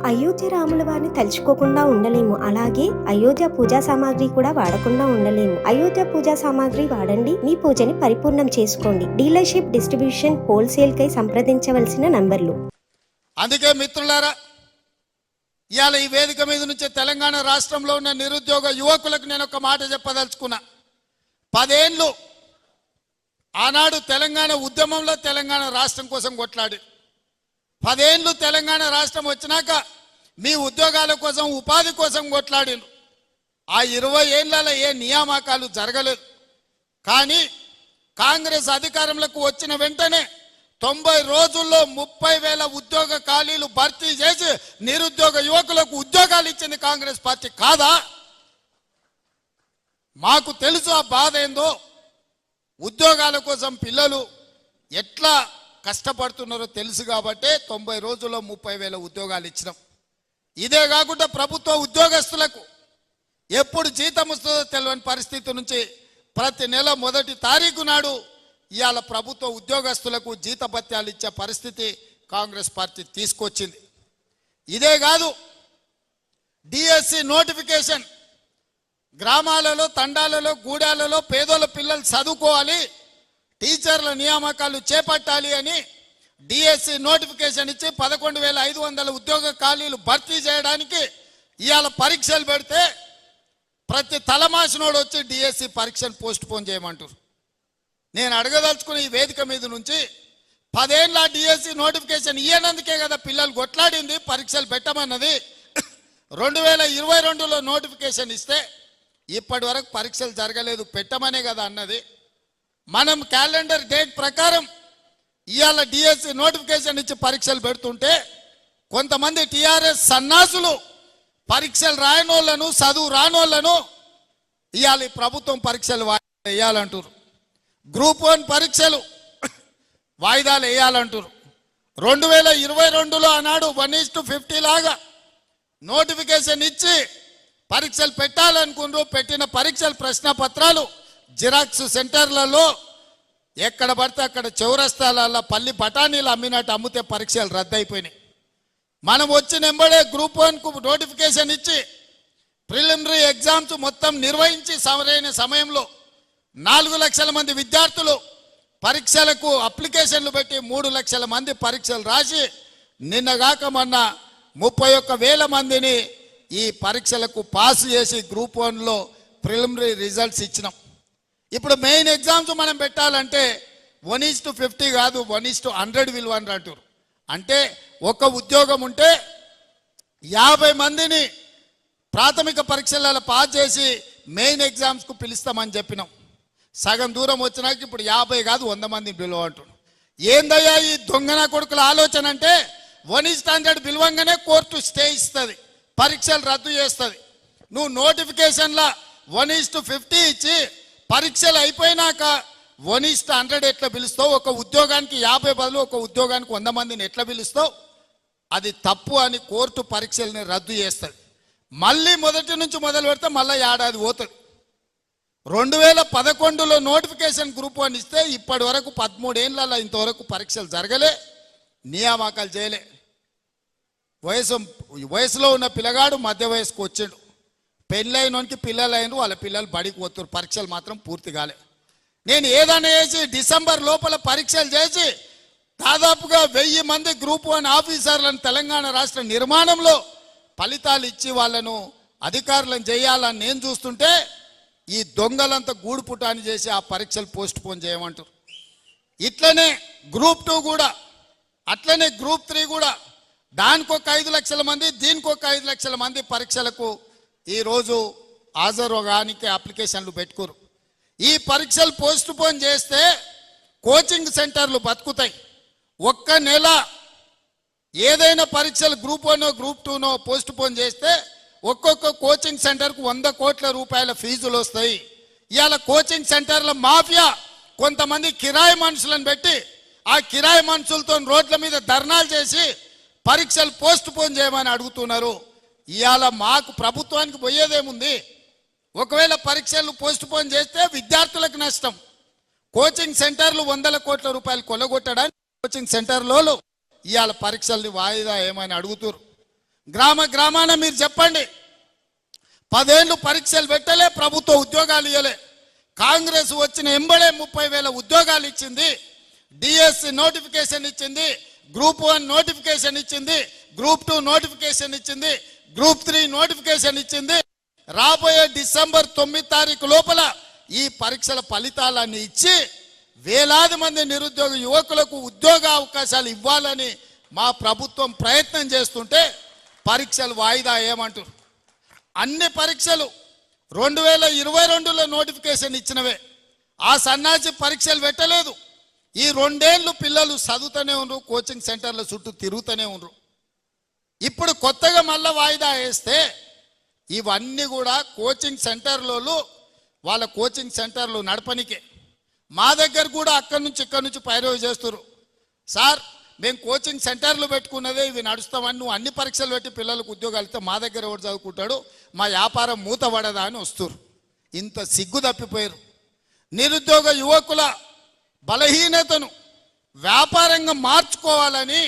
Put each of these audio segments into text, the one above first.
అయోధ్య రాముల వారిని తలుచుకోకుండా ఉండలేము. అలాగే అయోధ్య పూజా సామాగ్రి కూడా వాడకుండా ఉండలేము. అయోధ్య పూజా సామాగ్రి వాడండి, మీ పూజని పరిపూర్ణం చేసుకోండి. డీలర్షిప్, డిస్ట్రిబ్యూషన్, హోల్సేల్ కై సంప్రదించవలసిన నంబర్లు. అందుకే మిత్రులారా, ఇవాళ ఈ వేదిక మీద నుంచి తెలంగాణ రాష్ట్రంలో ఉన్న నిరుద్యోగ యువకులకు నేను ఒక మాట చెప్పదలుచుకున్నా. 10 ఏళ్ళు ఆనాడు తెలంగాణ ఉద్యమంలో తెలంగాణ రాష్ట్రం కోసం కొట్లాడి 10 ఏళ్ళు తెలంగాణ రాష్ట్రం వచ్చినాక మీ ఉద్యోగాల కోసం, ఉపాధి కోసం కొట్లాడిను. ఆ 20 ఏళ్లలో ఏ నియామకాలు జరగలేదు. కానీ కాంగ్రెస్ అధికారంలోకి వచ్చిన వెంటనే 90 రోజుల్లో 30,000 ఉద్యోగ ఖాళీలు భర్తీ చేసి నిరుద్యోగ యువకులకు ఉద్యోగాలు ఇచ్చింది కాంగ్రెస్ పార్టీ కాదా? మాకు తెలుసు ఆ బాధ ఏందో. ఉద్యోగాల కోసం పిల్లలు ఎట్లా కష్టపడుతున్నారో తెలుసు కాబట్టి 90 రోజుల్లో 30,000 ఉద్యోగాలు ఇచ్చినాం. ఇదే కాకుండా ప్రభుత్వ ఉద్యోగస్తులకు ఎప్పుడు జీతం వస్తుందో తెలియని పరిస్థితి నుంచి ప్రతి నెల 1వ తారీఖు నాడు ఇవాళ ప్రభుత్వ ఉద్యోగస్తులకు జీతభత్యాలు ఇచ్చే పరిస్థితి కాంగ్రెస్ పార్టీ తీసుకొచ్చింది. ఇదే కాదు, డిఎస్సి నోటిఫికేషన్ గ్రామాలలో, తండాలలో, గూడాలలో పేదోళ్ళ పిల్లలు చదువుకోవాలి, టీచర్ల నియామకాలు చేపట్టాలి అని డిఎస్సి నోటిఫికేషన్ ఇచ్చి 11,500 ఉద్యోగ ఖాళీలు భర్తీ చేయడానికి ఇవాళ పరీక్షలు పెడితే ప్రతి తలమాసినోడు వచ్చి డిఎస్సి పరీక్షను పోస్ట్ పోన్ చేయమంటారు. నేను అడగదలుచుకుని ఈ వేదిక మీద నుంచి 10 ఏళ్ళ డిఎస్సి నోటిఫికేషన్ ఇయ్యనందుకే కదా పిల్లలు కొట్లాడింది, పరీక్షలు పెట్టమన్నది. 2022లో నోటిఫికేషన్ ఇస్తే ఇప్పటి వరకు పరీక్షలు జరగలేదు, పెట్టమనే కదా అన్నది. మనం క్యాలెండర్ డేట్ ప్రకారం ఇవాళ డిఎస్సి నోటిఫికేషన్ ఇచ్చి పరీక్షలు పెడుతుంటే కొంతమంది టీఆర్ఎస్ సన్నాసులు పరీక్షలు రాయనోళ్లను, చదువు రానోళ్లను ఇవాళ ప్రభుత్వం పరీక్షలు వేయాలంటారు. గ్రూప్ 1 పరీక్షలు వాయిదాలు వేయాలంటారు. 2022లో ఆనాడు 1:50 లాగా నోటిఫికేషన్ ఇచ్చి పరీక్షలు పెట్టాలనుకున్నారు. పెట్టిన పరీక్షల ప్రశ్న పత్రాలు జిరాక్స్ సెంటర్లలో ఎక్కడ పడితే అక్కడ చౌరస్తాలలో పల్లి బఠానీలు అమ్మినట్టు అమ్మితే పరీక్షలు రద్దయిపోయినాయి. మనం వచ్చిన వెంబడే గ్రూప్ 1కు నోటిఫికేషన్ ఇచ్చి ప్రిలిమినరీ ఎగ్జామ్స్ మొత్తం నిర్వహించి సరైన సమయంలో 4 లక్షల మంది విద్యార్థులు పరీక్షలకు అప్లికేషన్లు పెట్టి 3 లక్షల మంది పరీక్షలు రాసి నిన్నగాక మొన్న 31,000 మందిని ఈ పరీక్షలకు పాస్ చేసి గ్రూప్ 1లో ప్రిలిమినరీ రిజల్ట్స్ ఇచ్చినాం. ఇప్పుడు మెయిన్ ఎగ్జామ్స్ మనం పెట్టాలంటే 1:50 కాదు, 1:100 విలువని అంటారు. అంటే ఒక ఉద్యోగం ఉంటే 50 మందిని ప్రాథమిక పరీక్షలలో పాస్ చేసి మెయిన్ ఎగ్జామ్స్కు పిలుస్తామని చెప్పినాం. సగం దూరం వచ్చినాక ఇప్పుడు 50 కాదు 100 మందిని పిలువ అంటున్నాం. ఏందయ్యా ఈ దొంగన కొడుకుల ఆలోచన అంటే 1:100 పిలువంగానే కోర్టు స్టే ఇస్తుంది, పరీక్షలు రద్దు చేస్తుంది. నువ్వు నోటిఫికేషన్లా 1:50 ఇచ్చి పరీక్షలు అయిపోయినాక 1:100 ఎట్లా పిలుస్తావు? ఒక ఉద్యోగానికి 50 బదులు ఒక ఉద్యోగానికి 100 మందిని ఎట్లా పిలుస్తావు? అది తప్పు అని కోర్టు పరీక్షల్ని రద్దు చేస్తుంది. మళ్ళీ మొదటి నుంచి మొదలు పెడితే మళ్ళీ ఏడాది పోతుంది. 2011లో నోటిఫికేషన్ గ్రూప్ 1 ఇస్తే ఇప్పటి వరకు 13 ఏళ్ళలో ఇంతవరకు పరీక్షలు జరగలే, నియామకాలు చేయలే. వయసులో ఉన్న పిల్లగాడు మధ్య వయసుకు వచ్చాడు, పెళ్ళైనోనికి పిల్లలైన వాళ్ళ పిల్లలు బడికి పోతున్నారు, పరీక్షలు మాత్రం పూర్తి కాలే. నేను ఏదైనా చేసి డిసెంబర్ లోపల పరీక్షలు చేసి దాదాపుగా 1000 మంది గ్రూప్ 1 ఆఫీసర్లను తెలంగాణ రాష్ట్ర నిర్మాణంలో ఫలితాలు ఇచ్చి వాళ్ళను అధికారులను చేయాలని నేను చూస్తుంటే ఈ దొంగలంతా గూడు పుటాని చేసి ఆ పరీక్షలు పోస్ట్ పోన్ చేయమంటారు. ఇట్లనే గ్రూప్ 2 కూడా, అట్లనే గ్రూప్ 3 కూడా దానికి ఒక 5 లక్షల మంది, దీనికి ఒక 5 లక్షల మంది పరీక్షలకు ఈరోజు హాజరుగానికి అప్లికేషన్లు పెట్టుకోరు. ఈ పరీక్షలు పోస్ట్ పోన్ చేస్తే కోచింగ్ సెంటర్లు బతుకుతాయి. ఒక్క నెల ఏదైనా పరీక్షలు గ్రూప్ 1 గ్రూప్ 2 పోస్ట్ పోన్ చేస్తే ఒక్కొక్క కోచింగ్ సెంటర్కు 100 కోట్ల రూపాయల ఫీజులు వస్తాయి. ఇవాళ కోచింగ్ సెంటర్ల మాఫియా కొంతమంది కిరాయి మనుషులను పెట్టి ఆ కిరాయి మనుషులతో రోడ్ల మీద ధర్నాలు చేసి పరీక్షలు పోస్ట్ పోన్ చేయమని అడుగుతున్నారు. ఇవాళ మాకు ప్రభుత్వానికి పోయేదేముంది? ఒకవేళ పరీక్షలు పోస్ట్ పోన్ చేస్తే విద్యార్థులకు నష్టం. కోచింగ్ సెంటర్లు 100 కోట్ల రూపాయలు కొల్లగొట్టడానికి కోచింగ్ సెంటర్లో ఇవాళ పరీక్షల్ని వాయిదా ఏమని అడుగుతారు. గ్రామాన మీరు చెప్పండి. 10 ఏళ్ళు పరీక్షలు పెట్టలే, ప్రభుత్వ ఉద్యోగాలు ఇవ్వలే. కాంగ్రెస్ వచ్చిన ఎంబడే 30,000 ఉద్యోగాలు ఇచ్చింది. డిఎస్సి నోటిఫికేషన్ ఇచ్చింది, గ్రూప్ 1 నోటిఫికేషన్ ఇచ్చింది, గ్రూప్ 2 నోటిఫికేషన్ ఇచ్చింది, గ్రూప్ 3 నోటిఫికేషన్ ఇచ్చింది. రాబోయే డిసెంబర్ 9 తారీఖు లోపల ఈ పరీక్షల ఫలితాలన్నీ ఇచ్చి వేలాది మంది నిరుద్యోగ యువకులకు ఉద్యోగ అవకాశాలు ఇవ్వాలని మా ప్రభుత్వం ప్రయత్నం చేస్తుంటే పరీక్షలు వాయిదా ఏమంటారు? అన్ని పరీక్షలు 2022లో నోటిఫికేషన్ ఇచ్చినవే. ఆ సన్నాసి పరీక్షలు పెట్టలేదు. ఈ 2 ఏళ్ళు పిల్లలు చదువుతూనే ఉన్నారు, కోచింగ్ సెంటర్ల చుట్టూ తిరుగుతూనే ఉన్నారు. ఇప్పుడు కొత్తగా మళ్ళీ వాయిదా వేస్తే ఇవన్నీ కూడా కోచింగ్ సెంటర్లలో వాళ్ళ కోచింగ్ సెంటర్లు నడపనికే. మా దగ్గర కూడా అక్కడి నుంచి ఇక్కడి నుంచి పైరవి చేస్తారు. సార్ మేము కోచింగ్ సెంటర్లు పెట్టుకున్నదే ఇవి నడుస్తామని, నువ్వు అన్ని పరీక్షలు పెట్టి పిల్లలకు ఉద్యోగాలు ఇస్తే మా దగ్గర ఎవరు చదువుకుంటాడు, మా వ్యాపారం మూతపడదా అని వస్తారు. ఇంత సిగ్గు తప్పిపోయారు. నిరుద్యోగ యువకుల బలహీనతను వ్యాపారంగా మార్చుకోవాలని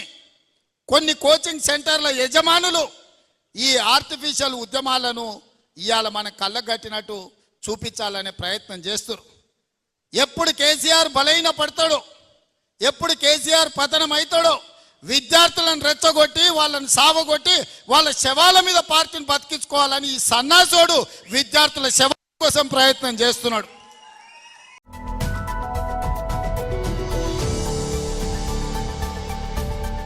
కొన్ని కోచింగ్ సెంటర్ల యజమానులు ఈ ఆర్టిఫిషియల్ ఉద్యమాలను ఇవాళ మన కళ్ళగట్టినట్టు చూపించాలనే ప్రయత్నం చేస్తారు. ఎప్పుడు కేసీఆర్ బలహీన పడతాడో, ఎప్పుడు కేసీఆర్ పతనం అవుతాడో విద్యార్థులను రెచ్చగొట్టి వాళ్ళని సావగొట్టి వాళ్ళ శవాల మీద పార్టీని బతికించుకోవాలని ఈ సన్నాసోడు విద్యార్థుల శవాల కోసం ప్రయత్నం చేస్తున్నాడు.